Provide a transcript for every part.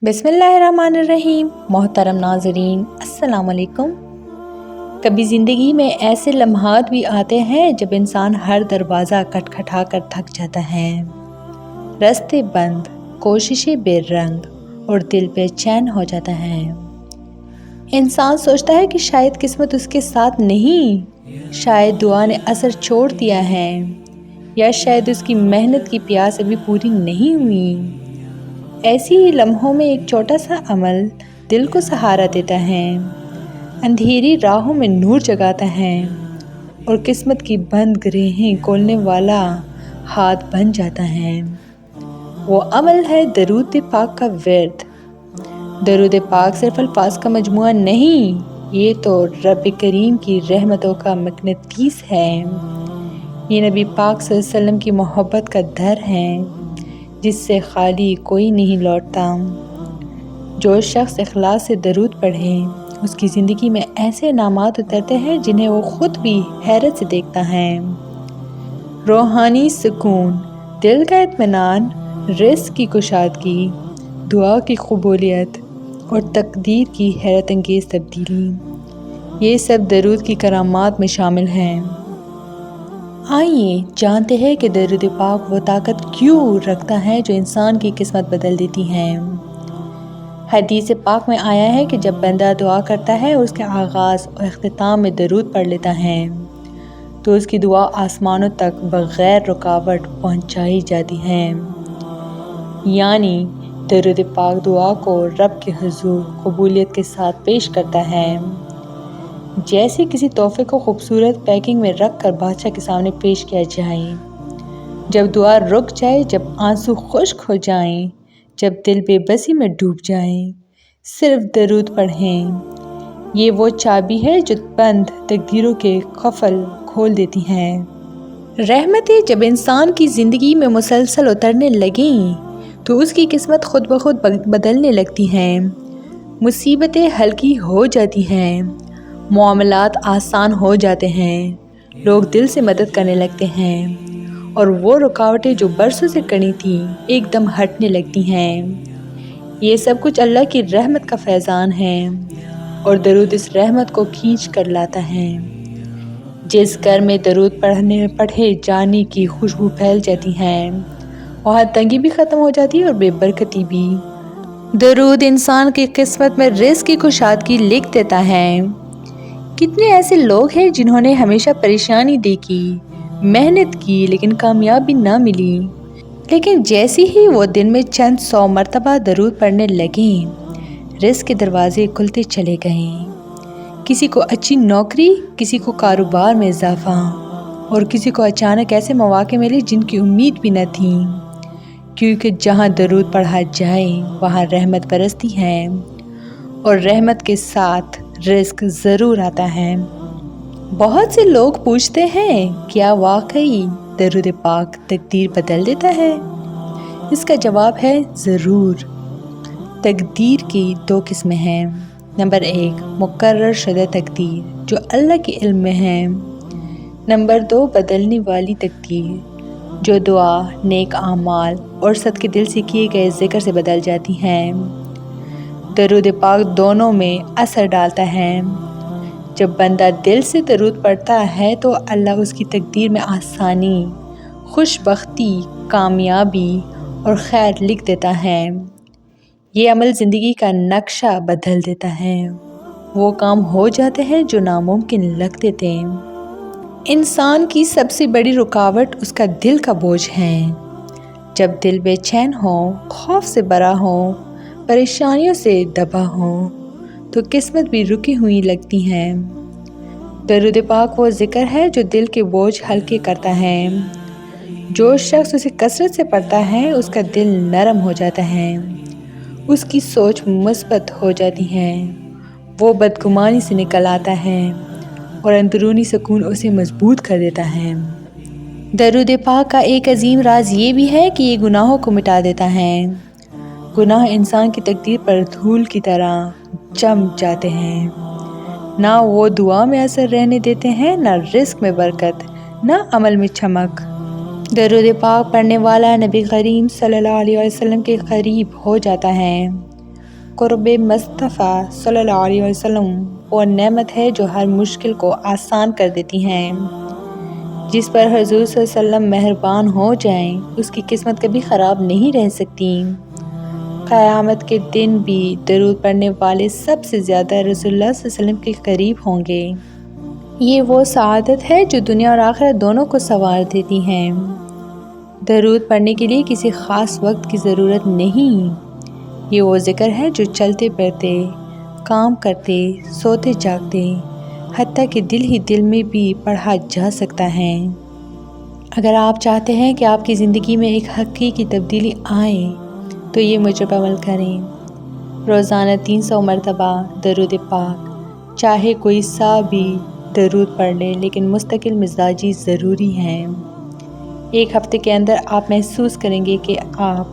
بسم اللہ الرحمن الرحیم۔ محترم ناظرین السلام علیکم۔ کبھی زندگی میں ایسے لمحات بھی آتے ہیں جب انسان ہر دروازہ کھٹکھٹا کر تھک جاتا ہے، راستے بند، کوششیں بے رنگ اور دل بے چین ہو جاتا ہے۔ انسان سوچتا ہے کہ شاید قسمت اس کے ساتھ نہیں، شاید دعا نے اثر چھوڑ دیا ہے، یا شاید اس کی محنت کی پیاس ابھی پوری نہیں ہوئی۔ ایسی ہی لمحوں میں ایک چھوٹا سا عمل دل کو سہارا دیتا ہے، اندھیری راہوں میں نور جگاتا ہے اور قسمت کی بند گرہیں کھولنے والا ہاتھ بن جاتا ہے۔ وہ عمل ہے درود پاک کا ورد۔ درود پاک صرف الفاظ کا مجموعہ نہیں، یہ تو رب کریم کی رحمتوں کا مقناطیس ہے۔ یہ نبی پاک صلی اللہ علیہ وسلم کی محبت کا در ہے جس سے خالی کوئی نہیں لوٹتا۔ جو شخص اخلاص سے درود پڑھے اس کی زندگی میں ایسے انعامات اترتے ہیں جنہیں وہ خود بھی حیرت سے دیکھتا ہے۔ روحانی سکون، دل کا اطمینان، رزق کی کشادگی، دعا کی قبولیت اور تقدیر کی حیرت انگیز تبدیلی، یہ سب درود کی کرامات میں شامل ہیں۔ آئیے جانتے ہیں کہ درود پاک وہ طاقت کیوں رکھتا ہے جو انسان کی قسمت بدل دیتی ہے۔ حدیث پاک میں آیا ہے کہ جب بندہ دعا کرتا ہے اور اس کے آغاز اور اختتام میں درود پڑھ لیتا ہے تو اس کی دعا آسمانوں تک بغیر رکاوٹ پہنچائی جاتی ہے۔ یعنی درود پاک دعا کو رب کے حضور قبولیت کے ساتھ پیش کرتا ہے، جیسے کسی تحفے کو خوبصورت پیکنگ میں رکھ کر بادشاہ کے سامنے پیش کیا جائے۔ جب دعا رک جائے، جب آنسو خشک ہو جائیں، جب دل بے بسی میں ڈوب جائیں، صرف درود پڑھیں۔ یہ وہ چابی ہے جو بند تقدیروں کے قفل کھول دیتی ہے۔ رحمتیں جب انسان کی زندگی میں مسلسل اترنے لگیں تو اس کی قسمت خود بخود بدلنے لگتی ہیں۔ مصیبتیں ہلکی ہو جاتی ہیں، معاملات آسان ہو جاتے ہیں، لوگ دل سے مدد کرنے لگتے ہیں اور وہ رکاوٹیں جو برسوں سے کڑی تھیں ایک دم ہٹنے لگتی ہیں۔ یہ سب کچھ اللہ کی رحمت کا فیضان ہے اور درود اس رحمت کو کھینچ کر لاتا ہے۔ جس گھر میں درود پڑھے جانے کی خوشبو پھیل جاتی ہے وہاں تنگی بھی ختم ہو جاتی ہے اور بے برکتی بھی۔ درود انسان کی قسمت میں رزق کی کشادگی لکھ دیتا ہے۔ کتنے ایسے لوگ ہیں جنہوں نے ہمیشہ پریشانی دیکھی، محنت کی لیکن کامیابی نہ ملی، لیکن جیسے ہی وہ دن میں چند 100 مرتبہ درود پڑھنے لگیں، رزق کے دروازے کھلتے چلے گئے۔ کسی کو اچھی نوکری، کسی کو کاروبار میں اضافہ اور کسی کو اچانک ایسے مواقع ملے جن کی امید بھی نہ تھی، کیونکہ جہاں درود پڑھا جائے وہاں رحمت برستی ہے اور رحمت کے ساتھ رزق ضرور آتا ہے۔ بہت سے لوگ پوچھتے ہیں کیا واقعی درود پاک تقدیر بدل دیتا ہے؟ اس کا جواب ہے ضرور۔ تقدیر کی 2 قسمیں ہیں۔ نمبر 1 مقرر شدہ تقدیر جو اللہ کے علم میں ہے۔ نمبر 2 بدلنے والی تقدیر جو دعا، نیک اعمال اور صدقے دل سے کیے گئے ذکر سے بدل جاتی ہیں۔ درود پاک دونوں میں اثر ڈالتا ہے۔ جب بندہ دل سے درود پڑھتا ہے تو اللہ اس کی تقدیر میں آسانی، خوش بختی، کامیابی اور خیر لکھ دیتا ہے۔ یہ عمل زندگی کا نقشہ بدل دیتا ہے۔ وہ کام ہو جاتے ہیں جو ناممکن لگتے تھے۔ انسان کی سب سے بڑی رکاوٹ اس کا دل کا بوجھ ہے۔ جب دل بے چین ہو، خوف سے بھرا ہو، پریشانیوں سے دبا ہو تو قسمت بھی رکی ہوئی لگتی ہے۔ درود پاک وہ ذکر ہے جو دل کے بوجھ ہلکے کرتا ہے۔ جو شخص اسے کثرت سے پڑھتا ہے اس کا دل نرم ہو جاتا ہے، اس کی سوچ مثبت ہو جاتی ہے، وہ بدگمانی سے نکل آتا ہے اور اندرونی سکون اسے مضبوط کر دیتا ہے۔ درود پاک کا ایک عظیم راز یہ بھی ہے کہ یہ گناہوں کو مٹا دیتا ہے۔ گناہ انسان کی تقدیر پر دھول کی طرح جم جاتے ہیں، نہ وہ دعا میں اثر رہنے دیتے ہیں، نہ رزق میں برکت، نہ عمل میں چمک۔ درود پاک پڑھنے والا نبی کریم صلی اللہ علیہ وسلم کے قریب ہو جاتا ہے قرب مصطفیٰ صلی اللہ علیہ وسلم وہ نعمت ہے جو ہر مشکل کو آسان کر دیتی ہیں۔ جس پر حضور صلی اللہ علیہ وسلم مہربان ہو جائیں اس کی قسمت کبھی خراب نہیں رہ سکتی۔ قیامت کے دن بھی درود پڑھنے والے سب سے زیادہ رسول اللہ صلی اللہ علیہ وسلم کے قریب ہوں گے۔ یہ وہ سعادت ہے جو دنیا اور آخرت دونوں کو سنوار دیتی ہیں۔ درود پڑھنے کے لیے کسی خاص وقت کی ضرورت نہیں۔ یہ وہ ذکر ہے جو چلتے پھرتے، کام کرتے، سوتے جاگتے، حتیٰ کہ دل ہی دل میں بھی پڑھا جا سکتا ہے۔ اگر آپ چاہتے ہیں کہ آپ کی زندگی میں ایک حقیقی تبدیلی آئے تو یہ مجھ پر عمل کریں۔ روزانہ 300 مرتبہ درود پاک، چاہے کوئی سا بھی درود پڑھ لے، لیکن مستقل مزاجی ضروری ہے۔ ایک ہفتے کے اندر آپ محسوس کریں گے کہ آپ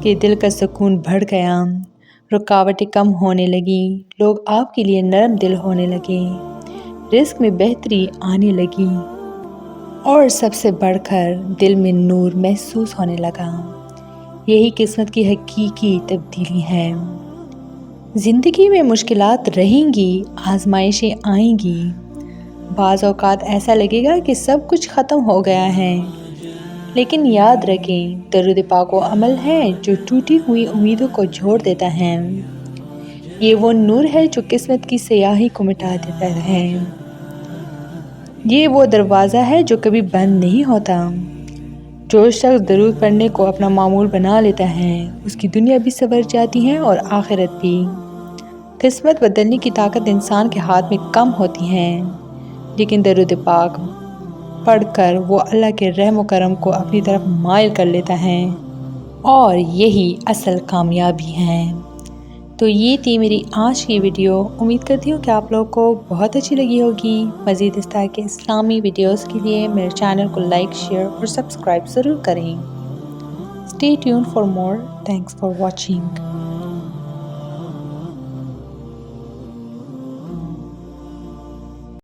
کے دل کا سکون بڑھ گیا، رکاوٹیں کم ہونے لگیں، لوگ آپ کے لیے نرم دل ہونے لگے، رزق میں بہتری آنے لگی اور سب سے بڑھ کر دل میں نور محسوس ہونے لگا۔ یہی قسمت کی حقیقی تبدیلی ہے۔ زندگی میں مشکلات رہیں گی، آزمائشیں آئیں گی، بعض اوقات ایسا لگے گا کہ سب کچھ ختم ہو گیا ہے، لیکن یاد رکھیں درود پاک وہ عمل ہے جو ٹوٹی ہوئی امیدوں کو جوڑ دیتا ہے۔ یہ وہ نور ہے جو قسمت کی سیاہی کو مٹا دیتا ہے۔ یہ وہ دروازہ ہے جو کبھی بند نہیں ہوتا۔ جو شخص درود پڑھنے کو اپنا معمول بنا لیتا ہے اس کی دنیا بھی سنور جاتی ہے اور آخرت بھی۔ قسمت بدلنے کی طاقت انسان کے ہاتھ میں کم ہوتی ہے، لیکن درود پاک پڑھ کر وہ اللہ کے رحم و کرم کو اپنی طرف مائل کر لیتا ہے، اور یہی اصل کامیابی ہے۔ تو یہ تھی میری آج کی ویڈیو۔ امید کرتی ہوں کہ آپ لوگوں کو بہت اچھی لگی ہوگی۔ مزید اس طرح کے اسلامی ویڈیوز کے لیے میرے چینل کو لائک، شیئر اور سبسکرائب ضرور کریں۔ Stay tuned for more. Thanks for watching.